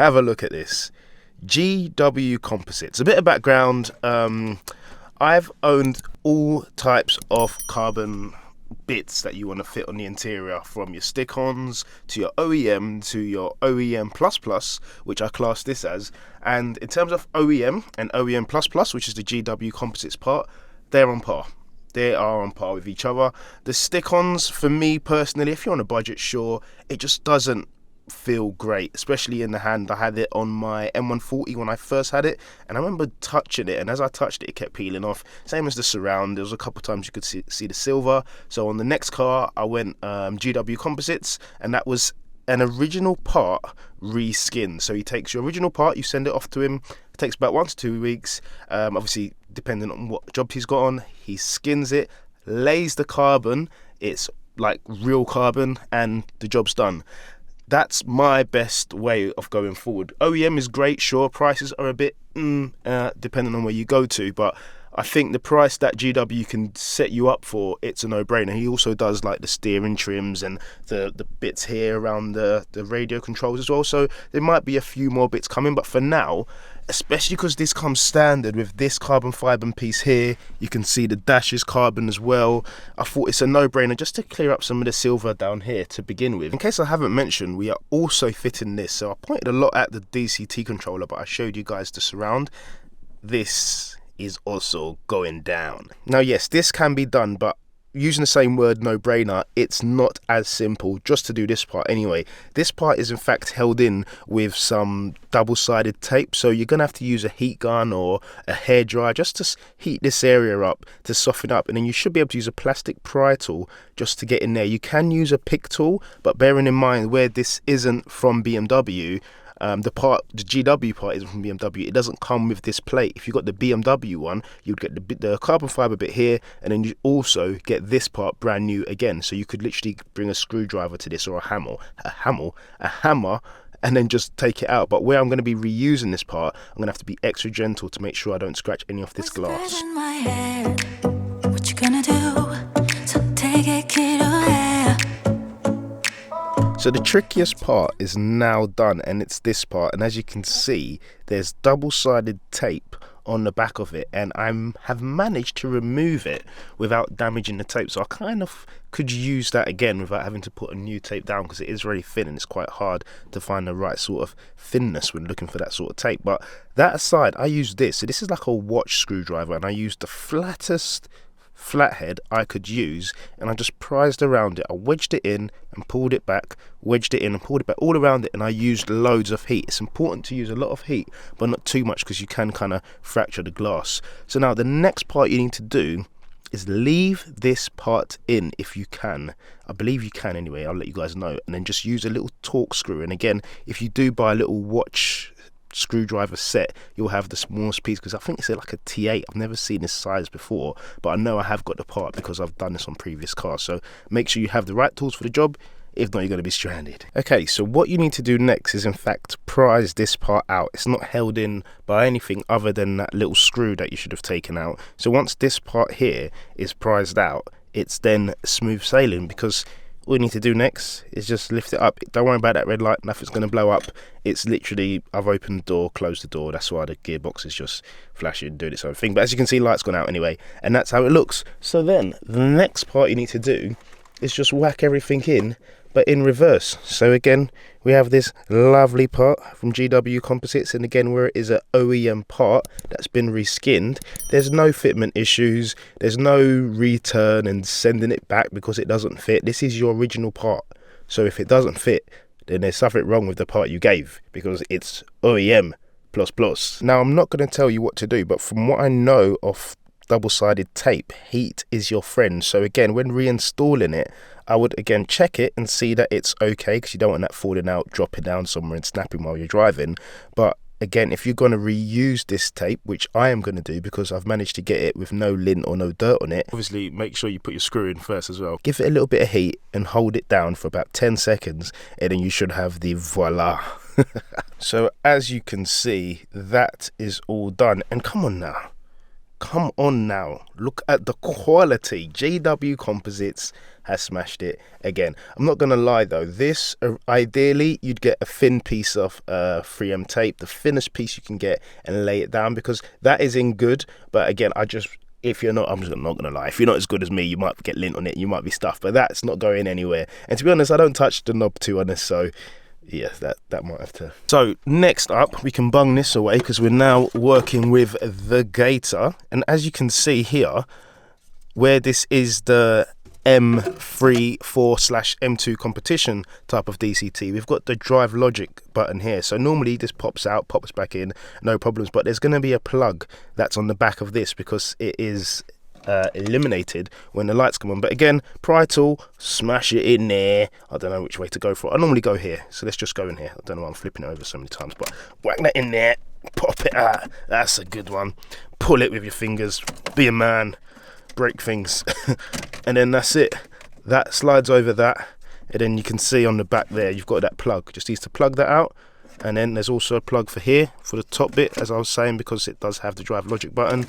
have a look at this. GW Composites. A bit of background. I've owned all types of carbon bits that you want to fit on the interior, from your stick-ons to your OEM to your OEM++, which I class this as. And in terms of OEM and OEM++, which is the GW Composites part, they're on par. They are on par with each other. The stick-ons, for me personally, if you're on a budget, sure, it just doesn't feel great, especially in the hand. I had it on my M140 when I first had it, and I remember touching it, and as I touched it, it kept peeling off. Same as the surround. There was a couple of times you could see the silver. So on the next car, I went GW Composites, and that was an original part reskinned. So he takes your original part, you send it off to him. It takes about 1 to 2 weeks, obviously depending on what job he's got on. He skins it, lays the carbon, it's like real carbon, and the job's done. That's my best way of going forward. OEM is great, sure, prices are a bit depending on where you go to, but I think the price that GW can set you up for, it's a no-brainer. He also does like the steering trims and the bits here around the radio controls as well, so there might be a few more bits coming, but for now, especially because this comes standard with this carbon fibre piece here, you can see the dash is carbon as well. I thought it's a no-brainer just to clear up some of the silver down here to begin with. In case I haven't mentioned, we are also fitting this. So I pointed a lot at the DCT controller, but I showed you guys the surround. This is also going down. Now yes, this can be done, but using the same word, no-brainer, it's not as simple just to do this part anyway. This part is in fact held in with some double-sided tape, so you're gonna have to use a heat gun or a hairdryer just to heat this area up, to soften up, and then you should be able to use a plastic pry tool just to get in there. You can use a pick tool, but bearing in mind where this isn't from BMW, the GW part is from BMW, it doesn't come with this plate. If you got the BMW one, you'd get the carbon fibre bit here, and then you also get this part brand new again. So you could literally bring a screwdriver to this, or a hammer, and then just take it out. But where I'm going to be reusing this part, I'm going to have to be extra gentle to make sure I don't scratch any of this glass. In my head, what you gonna do? So take it, kid away. So the trickiest part is now done, and it's this part, and as you can see, there's double-sided tape on the back of it, and I have managed to remove it without damaging the tape. So I kind of could use that again without having to put a new tape down, because it is very thin and it's quite hard to find the right sort of thinness when looking for that sort of tape. But that aside, I use this. So this is like a watch screwdriver, and I used the flattest flathead I could use, and I just prized around it. I wedged it in and pulled it back, wedged it in and pulled it back, all around it, and I used loads of heat. It's important to use a lot of heat, but not too much, because you can kind of fracture the glass. So now the next part you need to do is leave this part in if you can. I believe you can anyway, I'll let you guys know, and then just use a little torque screw. And again, if you do buy a little watch screwdriver set, you'll have the smallest piece, because I think it's like a T8. I've never seen this size before, but I know I have got the part because I've done this on previous cars. So make sure you have the right tools for the job. If not, you're going to be stranded. Okay, so what you need to do next is in fact prise this part out. It's not held in by anything other than that little screw that you should have taken out. So once this part here is prized out, it's then smooth sailing, because all you need to do next is just lift it up. Don't worry about that red light, nothing's going to blow up. It's literally, I've opened the door, closed the door. That's why the gearbox is just flashing, doing its own thing. But as you can see, light's gone out anyway, and that's how it looks. So then the next part you need to do is just whack everything in, but in reverse. So again, we have this lovely part from GW Composites, and again, where it is an OEM part that's been reskinned, there's no fitment issues, there's no return and sending it back because it doesn't fit. This is your original part, so if it doesn't fit, then there's something wrong with the part you gave, because it's OEM++. Now, I'm not going to tell you what to do, but from what I know of double-sided tape, heat is your friend. So again, when reinstalling it, I would again check it and see that it's okay, because you don't want that falling out, dropping down somewhere and snapping while you're driving. But again, if you're going to reuse this tape, which I am going to do because I've managed to get it with no lint or no dirt on it, obviously make sure you put your screw in first as well. Give it a little bit of heat and hold it down for about 10 seconds, and then you should have the voila. So as you can see, that is all done. And come on now, come on now, look at the quality. JW Composites has smashed it again. I'm not gonna lie though, this ideally you'd get a thin piece of 3M tape, the thinnest piece you can get, and lay it down, because that is in good. But again, if you're not, I'm just not gonna lie, if you're not as good as me, you might get lint on it, you might be stuffed, but that's not going anywhere. And to be honest, I don't touch the knob too honest, so yeah, that might have to. So next up, we can bung this away because we're now working with the Gator. And as you can see here, where this is the M3/4/M2 competition type of DCT, we've got the drive logic button here. So normally this pops out, pops back in, no problems, but there's going to be a plug that's on the back of this because it is eliminated when the lights come on. But again, pry tool, smash it in there. I don't know which way to go for it. I normally go here, so let's just go in here. I don't know why I'm flipping it over so many times, but whack that in there, pop it out. That's a good one. Pull it with your fingers, be a man, break things. And then that's it. That slides over that, and then you can see on the back there you've got that plug. Just needs to plug that out. And then there's also a plug for here for the top bit, as I was saying, because it does have the drive logic button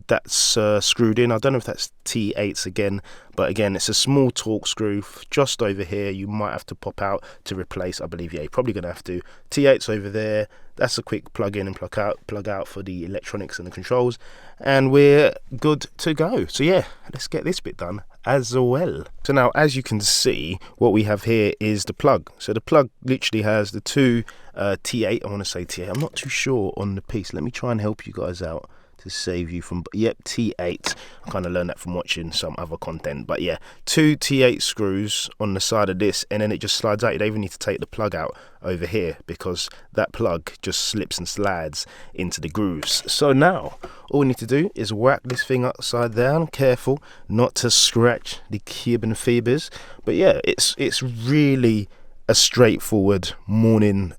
that's screwed in. I don't know if that's T8s again, but again, it's a small Torx screw just over here. You might have to pop out to replace, I believe. Yeah, you're probably gonna have to. T8s over there. That's a quick plug in and plug out for the electronics and the controls, and we're good to go. So yeah, let's get this bit done as well. So now, as you can see, what we have here is the plug. So the plug literally has the two T8, I want to say T8, I'm not too sure on the piece. Let me try and help you guys out to save you from, yep, T8. I kind of learned that from watching some other content, but yeah, two T8 screws on the side of this, and then it just slides out. You don't even need to take the plug out over here because that plug just slips and slides into the grooves. So now all we need to do is whack this thing upside down, careful not to scratch the carbon fibers. But yeah, it's really a straightforward morning,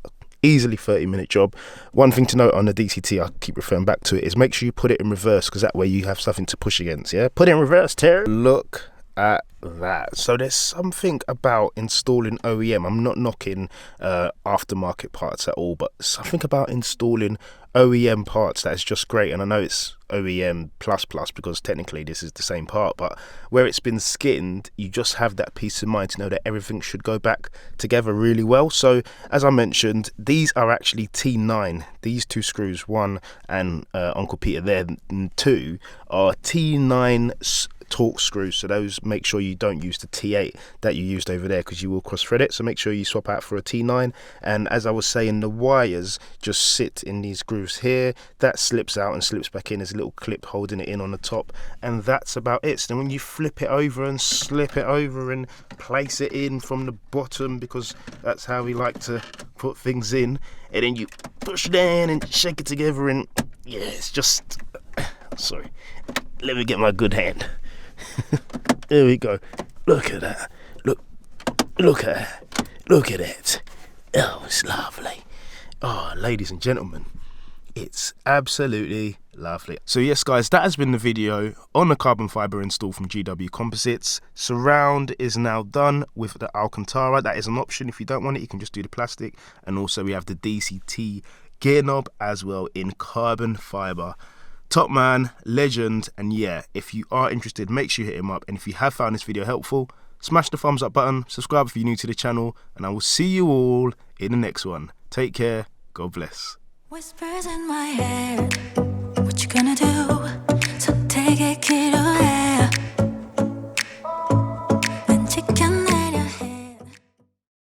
easily 30-minute job. One thing to note on the DCT, I keep referring back to it, is make sure you put it in reverse, because that way you have something to push against. Yeah, put it in reverse, Terry. Look at that. So there's something about installing OEM. I'm not knocking aftermarket parts at all, but something about installing OEM parts that is just great. And I know it's OEM plus because technically this is the same part, but where it's been skinned, you just have that peace of mind to know that everything should go back together really well. So as I mentioned, these are actually T9. These two screws, one and Uncle Peter there, two, are T9 Torx screws. So those, make sure you don't use the T8 that you used over there, because you will cross thread it. So make sure you swap out for a T9. And as I was saying, the wires just sit in these grooves here. That slips out and slips back in. There's a little clip holding it in on the top, and that's about it. So then when you flip it over and slip it over and place it in from the bottom, because that's how we like to put things in, and then you push down and shake it together, and yeah, it's just sorry, let me get my good hand. There we go. Look at that. Look at that. Look at it. Oh, it's lovely. Oh, ladies and gentlemen, it's absolutely lovely. So yes guys, that has been the video on the carbon fiber install from GW Composites. Surround is now done with the Alcantara. That is an option. If you don't want it, you can just do the plastic. And also we have the DCT gear knob as well in carbon fiber. Top man, legend. And yeah, if you are interested, make sure you hit him up. And if you have found this video helpful, smash the thumbs up button, subscribe if you're new to the channel, and I will see you all in the next one. Take care. God bless. Whispers in my head.